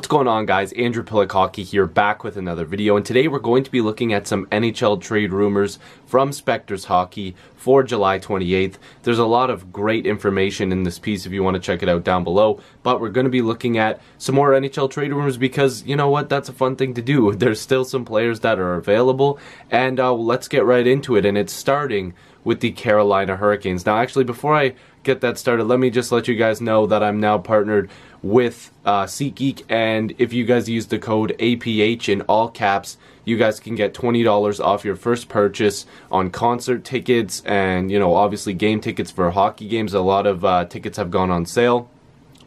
What's going on, guys? Andrew Piluk Hockey here, back with another video, and today we're going to be looking at some NHL trade rumors from Specters Hockey for July 28th. There's a lot of great information in this piece if you want to check it out down below, but we're going to be looking at some more NHL trade rumors because, you know what, that's a fun thing to do. There's still some players that are available, and let's get right into it, and it's starting with the Carolina Hurricanes. Now, actually, before I get that started, let me just let you guys know that I'm now partnered with SeatGeek, and if you guys use the code APH in all caps, you guys can get $20 off your first purchase on concert tickets and, you know, obviously game tickets for hockey games. A lot of tickets have gone on sale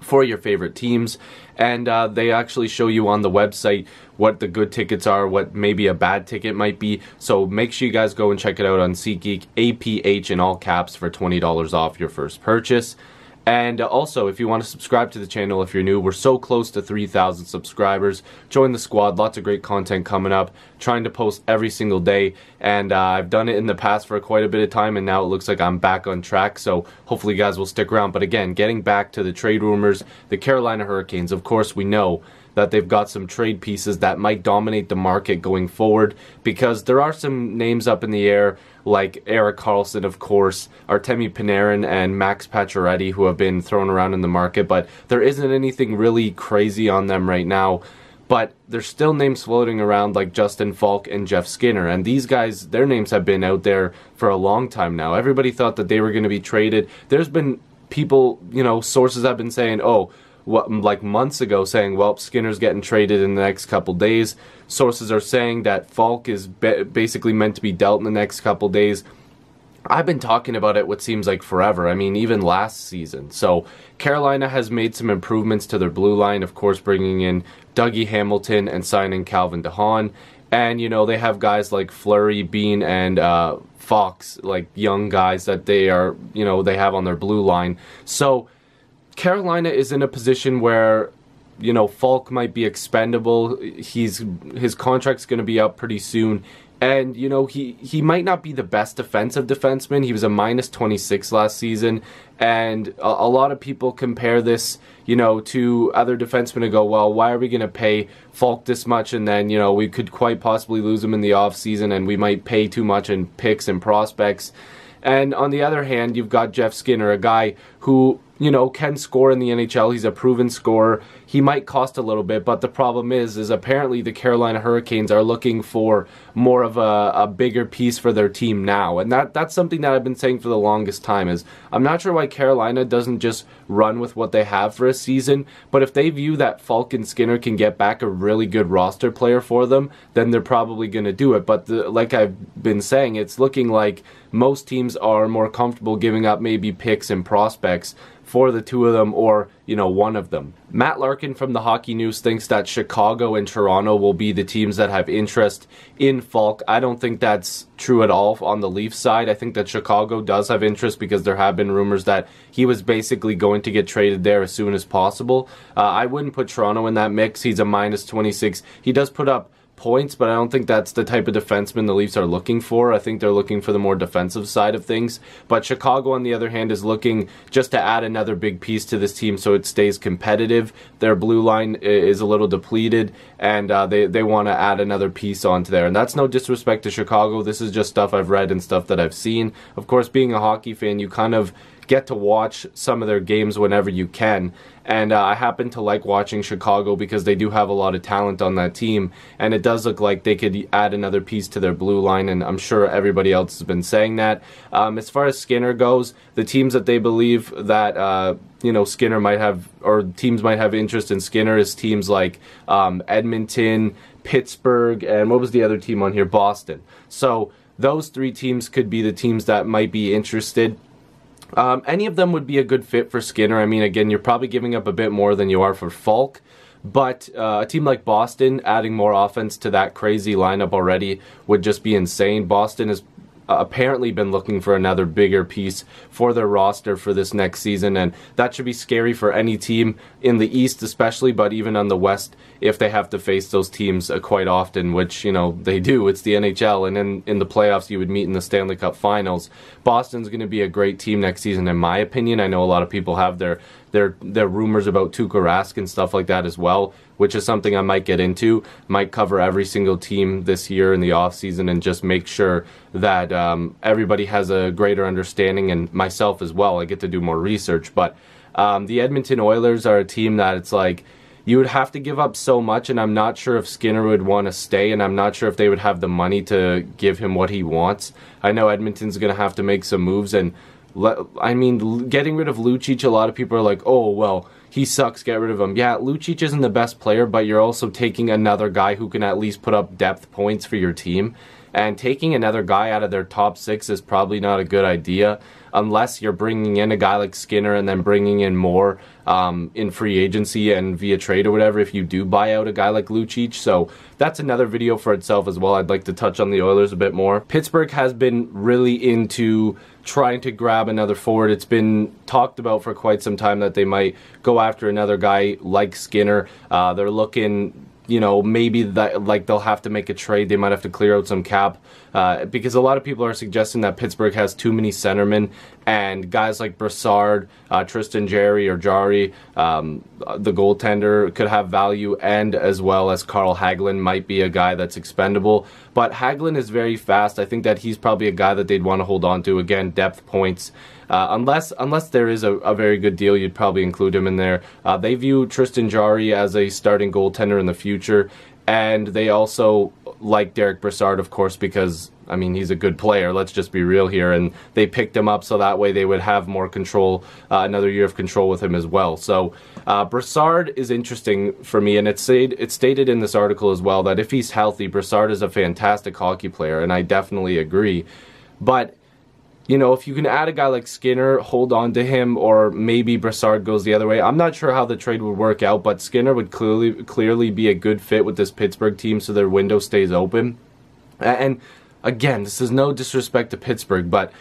for your favorite teams, and they actually show you on the website what the good tickets are, what maybe a bad ticket might be. So make sure you guys go and check it out on SeatGeek, APH in all caps, for $20 off your first purchase. And also, if you want to subscribe to the channel if you're new, we're so close to 3,000 subscribers. Join the squad. Lots of great content coming up. Trying to post every single day, and I've done it in the past for quite a bit of time, and now it looks like I'm back on track, so hopefully you guys will stick around. But again, getting back to the trade rumors, the Carolina Hurricanes, of course, we know that they've got some trade pieces that might dominate the market going forward, because there are some names up in the air, like Erik Karlsson, of course, Artemi Panarin, and Max Pacioretty, who have been thrown around in the market, but there isn't anything really crazy on them right now. But there's still names floating around like Justin Faulk and Jeff Skinner, and these guys, their names have been out there for a long time now. Everybody thought that they were going to be traded. There's been people, you know, sources have been saying, like months ago, saying, well, Skinner's getting traded in the next couple days. Sources are saying that Faulk is basically meant to be dealt in the next couple days. I've been talking about it what seems like forever. I mean, even last season. So Carolina has made some improvements to their blue line, of course, bringing in Dougie Hamilton and signing Calvin DeHaan. And, you know, they have guys like Fleury, Bean, and Fox, like young guys that they are, you know, they have on their blue line. So Carolina is in a position where, you know, Faulk might be expendable. His contract's going to be up pretty soon. And, you know, he might not be the best defensive defenseman. He was a -26 last season. And a lot of people compare this, you know, to other defensemen and go, well, why are we going to pay Faulk this much? And then, you know, we could quite possibly lose him in the offseason, and we might pay too much in picks and prospects. And on the other hand, you've got Jeff Skinner, a guy who, you know, can score in the NHL. He's a proven scorer. He might cost a little bit, but the problem is apparently the Carolina Hurricanes are looking for more of a bigger piece for their team now. And that's something that I've been saying for the longest time, is I'm not sure why Carolina doesn't just run with what they have for a season, but if they view that Faulk and Skinner can get back a really good roster player for them, then they're probably going to do it. But like I've been saying, it's looking like most teams are more comfortable giving up maybe picks and prospects for the two of them, or, you know, one of them. Matt Larkin from the Hockey News thinks that Chicago and Toronto will be the teams that have interest in Faulk. I don't think that's true at all on the Leafs side. I think that Chicago does have interest because there have been rumors that he was basically going to get traded there as soon as possible. I wouldn't put Toronto in that mix. He's a -26. He does put up points, but I don't think that's the type of defenseman the Leafs are looking for. I think they're looking for the more defensive side of things. But Chicago, on the other hand, is looking just to add another big piece to this team so it stays competitive. Their blue line is a little depleted, and they want to add another piece onto there. And that's no disrespect to Chicago. This is just stuff I've read and stuff that I've seen. Of course, being a hockey fan, you kind of get to watch some of their games whenever you can, and I happen to like watching Chicago because they do have a lot of talent on that team, and it does look like they could add another piece to their blue line, and I'm sure everybody else has been saying that. As far as Skinner goes, the teams that they believe that you know, Skinner might have, or teams might have interest in Skinner, is teams like Edmonton, Pittsburgh, and what was the other team on here? Boston. So those three teams could be the teams that might be interested. Any of them would be a good fit for Skinner. I mean, again, you're probably giving up a bit more than you are for Faulk, but a team like Boston, adding more offense to that crazy lineup already would just be insane. Boston is apparently been looking for another bigger piece for their roster for this next season, and that should be scary for any team in the East especially, but even on the West if they have to face those teams quite often, which, you know, they do. It's the NHL, and in the playoffs you would meet in the Stanley Cup Finals. Boston's going to be a great team next season in my opinion. I know a lot of people have their there are rumors about Tuukka Rask and stuff like that as well, which is something I might get into. Might cover every single team this year in the offseason and just make sure that everybody has a greater understanding, and myself as well. I get to do more research. But the Edmonton Oilers are a team that it's like, you would have to give up so much, and I'm not sure if Skinner would want to stay, and I'm not sure if they would have the money to give him what he wants. I know Edmonton's going to have to make some moves, and I mean, getting rid of Lucic, a lot of people are like, oh, well, he sucks, get rid of him. Yeah, Lucic isn't the best player, but you're also taking another guy who can at least put up depth points for your team. And taking another guy out of their top 6 is probably not a good idea unless you're bringing in a guy like Skinner and then bringing in more in free agency and via trade or whatever if you do buy out a guy like Lucic. So that's another video for itself as well. I'd like to touch on the Oilers a bit more. Pittsburgh has been really into trying to grab another forward. It's been talked about for quite some time that they might go after another guy like Skinner. They're looking, you know, maybe that like they'll have to make a trade. They might have to clear out some cap because a lot of people are suggesting that Pittsburgh has too many centermen, and guys like Brassard, Tristan Jarry, the goaltender, could have value, and as well as Carl Hagelin might be a guy that's expendable. But Hagelin is very fast. I think that he's probably a guy that they'd want to hold on to. Again, depth points. Unless there is a very good deal, you'd probably include him in there. They view Tristan Jarry as a starting goaltender in the future, and they also like Derek Brassard, of course, because, I mean, he's a good player. Let's just be real here. And they picked him up so that way they would have more control, another year of control with him as well. So Brassard is interesting for me, and it's stated in this article as well that if he's healthy, Brassard is a fantastic hockey player, and I definitely agree. But you know, if you can add a guy like Skinner, hold on to him, or maybe Brassard goes the other way. I'm not sure how the trade would work out, but Skinner would clearly be a good fit with this Pittsburgh team, so their window stays open. And again, this is no disrespect to Pittsburgh, but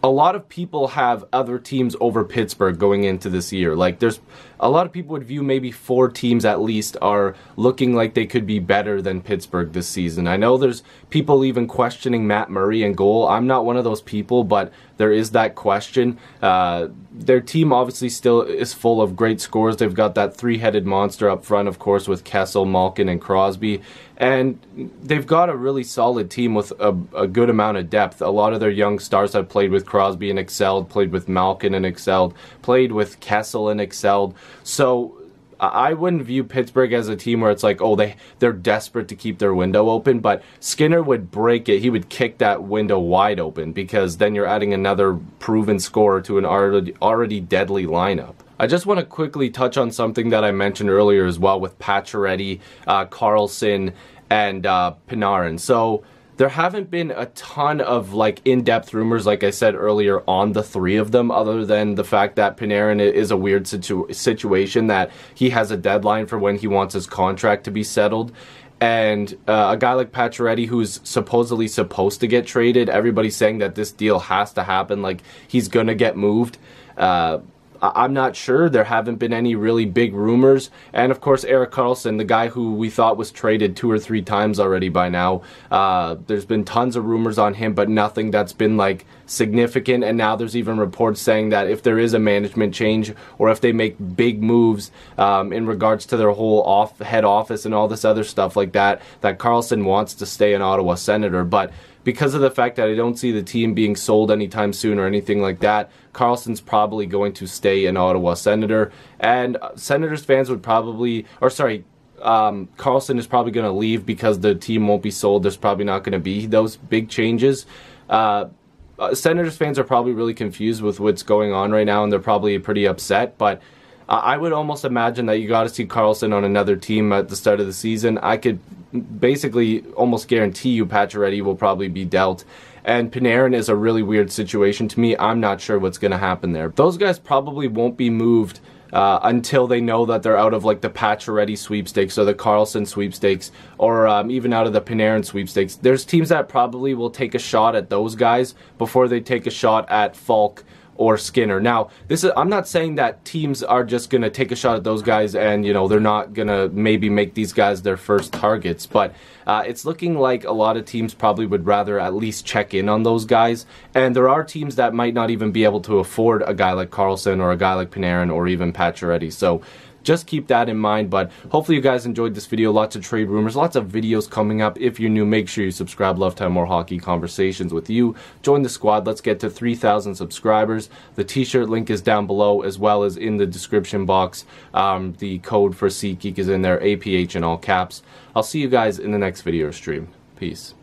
a lot of people have other teams over Pittsburgh going into this year. Like, there's a lot of people would view maybe 4 teams at least are looking like they could be better than Pittsburgh this season. I know there's people even questioning Matt Murray in goal. I'm not one of those people, but there is that question. Their team obviously still is full of great scorers. They've got that 3-headed monster up front, of course, with Kessel, Malkin, and Crosby. And they've got a really solid team with a good amount of depth. A lot of their young stars have played with Crosby and excelled, played with Malkin and excelled, played with Kessel and excelled. So I wouldn't view Pittsburgh as a team where it's like, oh, they're desperate to keep their window open, but Skinner would break it. He would kick that window wide open, because then you're adding another proven scorer to an already deadly lineup. I just want to quickly touch on something that I mentioned earlier as well with Pacioretty, Karlsson, and Panarin. So there haven't been a ton of like in-depth rumors, like I said earlier, on the 3 of them, other than the fact that Panarin is a weird situation that he has a deadline for when he wants his contract to be settled. And a guy like Pacioretty, who's supposedly supposed to get traded, everybody's saying that this deal has to happen, like he's gonna get moved. I'm not sure. There haven't been any really big rumors. And of course, Erik Karlsson, the guy who we thought was traded 2 or 3 times already by now. There's been tons of rumors on him, but nothing that's been like significant. And now there's even reports saying that if there is a management change, or if they make big moves in regards to their whole head office and all this other stuff like that, that Karlsson wants to stay an Ottawa Senator. But because of the fact that I don't see the team being sold anytime soon or anything like that, Karlsson's probably going to stay an Ottawa Senator. And Senators fans would probably, Karlsson is probably going to leave because the team won't be sold. There's probably not going to be those big changes. Senators fans are probably really confused with what's going on right now, and they're probably pretty upset. But I would almost imagine that you got to see Karlsson on another team at the start of the season. I could basically almost guarantee you Pacioretty will probably be dealt. And Panarin is a really weird situation to me. I'm not sure what's going to happen there. Those guys probably won't be moved until they know that they're out of like the Pacioretty sweepstakes or the Karlsson sweepstakes, or even out of the Panarin sweepstakes. There's teams that probably will take a shot at those guys before they take a shot at Faulk or Skinner. Now, I'm not saying that teams are just going to take a shot at those guys and, you know, they're not going to maybe make these guys their first targets, but it's looking like a lot of teams probably would rather at least check in on those guys, and there are teams that might not even be able to afford a guy like Carlson or a guy like Panarin or even Pacioretty. So just keep that in mind. But hopefully you guys enjoyed this video. Lots of trade rumors, lots of videos coming up. If you're new, make sure you subscribe. Love to have more hockey conversations with you. Join the squad. Let's get to 3,000 subscribers. The t-shirt link is down below, as well as in the description box. The code for SeatGeek is in there, APH in all caps. I'll see you guys in the next video or stream. Peace.